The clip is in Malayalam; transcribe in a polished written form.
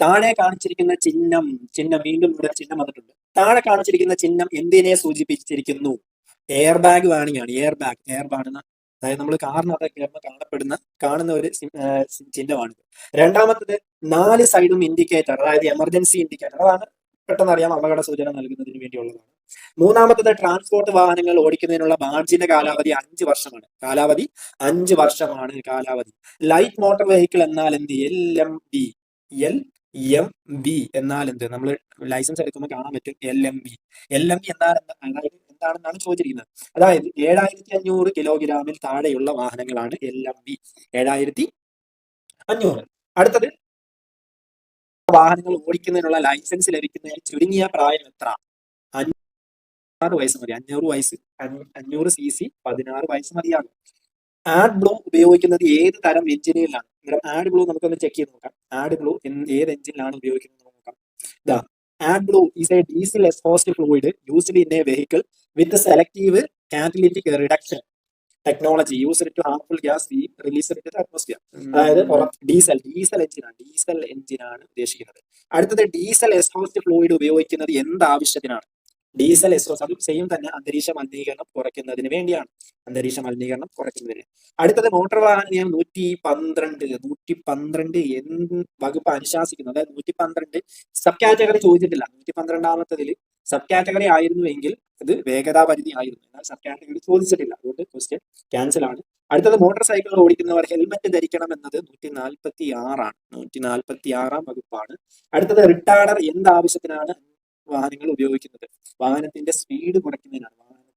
താഴെ കാണിച്ചിരിക്കുന്ന ചിഹ്നം വീണ്ടും ഇവിടെ ചിഹ്നം വന്നിട്ടുണ്ട്. താഴെ കാണിച്ചിരിക്കുന്ന ചിഹ്നം എന്തിനെ സൂചിപ്പിച്ചിരിക്കുന്നു? എയർ ബാഗ് വാണിംഗ് ആണ്. എയർ ബാഗ് അതായത് നമ്മൾ കാറിനകത്ത് കാണുന്ന ഒരു ചിഹ്നമാണ്. രണ്ടാമത്തത് 4 സൈഡും ഇൻഡിക്കേറ്റർ, അതായത് എമർജൻസി ഇൻഡിക്കേറ്റർ, അതാണ് പെട്ടെന്ന് അറിയാം അപകട സൂചന നൽകുന്നതിന് വേണ്ടിയുള്ളതാണ്. മൂന്നാമത്തത് ട്രാൻസ്പോർട്ട് വാഹനങ്ങൾ ഓടിക്കുന്നതിനുള്ള ബാഡ്ജിന്റെ കാലാവധി 5 വർഷമാണ്. കാലാവധി. ലൈറ്റ് മോട്ടോർ വെഹിക്കിൾ എന്നാൽ എന്ത്? LMB എന്നാൽ എന്ത്? നമ്മൾ ലൈസൻസ് എടുക്കുമ്പോൾ കാണാൻ പറ്റും LMB. LMB എന്താണെന്നാണ് ചോദിച്ചിരിക്കുന്നത്. അതായത് 7500 കിലോഗ്രാമിൽ താഴെയുള്ള വാഹനങ്ങളാണ് LMB. 7500. അടുത്തത്, വാഹനങ്ങൾ ഓടിക്കുന്നതിനുള്ള ലൈസൻസ് ലഭിക്കുന്നതിന് ചുരുങ്ങിയ പ്രായം എത്ര? 16 വയസ്സ് മതി. 500 cc 16 വയസ്സ് മതിയാകും. ആഡ് ബ്ലൂ ഉപയോഗിക്കുന്നത് ഏത് തരം എഞ്ചിനുകളിലാണ്? ആഡ് ബ്ലൂ നമുക്കൊന്ന് ചെക്ക് ചെയ്ത് നോക്കാം. ആഡ് ബ്ലൂ ഏത് എഞ്ചിനിലാണ് ഉപയോഗിക്കുന്നത് നോക്കാം. ഇതാ, AdBlue is a diesel exhaust fluid used in a vehicle with selective catalytic reduction technology used to harmful gas released to the atmosphere. അതായത് ഡീസൽ എഞ്ചിനാണ് ഉദ്ദേശിക്കുന്നത്. അടുത്തത്, ഡീസൽ എക്സ്ഹോസ്റ്റ് ഫ്ലൂയിഡ് ഉപയോഗിക്കുന്നത് എന്ത് ആവശ്യത്തിനാണ്? ഡീസൽ എക്സ്ഹോസ്റ്റ്, അതും സെയിം തന്നെ, അന്തരീക്ഷ മലിനീകരണം കുറയ്ക്കുന്നതിന് വേണ്ടിയാണ്. അടുത്തത്, മോട്ടോർ വാഹന നിയമം 112 എന്ത് വകുപ്പ് അനുശാസിക്കുന്നു? അതായത് 112 സബ് കാറ്റഗറി ചോദിച്ചിട്ടില്ല. 112ാമത്തതിൽ സബ് കാറ്റഗറി ആയിരുന്നുവെങ്കിൽ ഇത് വേഗതാ പരിധി ആയിരുന്നു. എന്നാൽ സബ് കാറ്റഗറി ചോദിച്ചിട്ടില്ല, അതുകൊണ്ട് ക്വസ്റ്റ്യൻ ക്യാൻസൽ ആണ്. അടുത്തത്, മോട്ടോർ സൈക്കിൾ ഓടിക്കുന്നവർ ഹെൽമെറ്റ് ധരിക്കണം എന്നത് 146 146ാം വകുപ്പാണ്. അടുത്തത്, റിട്ടാർഡർ എന്ത് ആവശ്യത്തിനാണ് വാഹനങ്ങൾ ഉപയോഗിക്കുന്നത്? വാഹനത്തിന്റെ സ്പീഡ് കുറയ്ക്കുന്നതിനാണ്.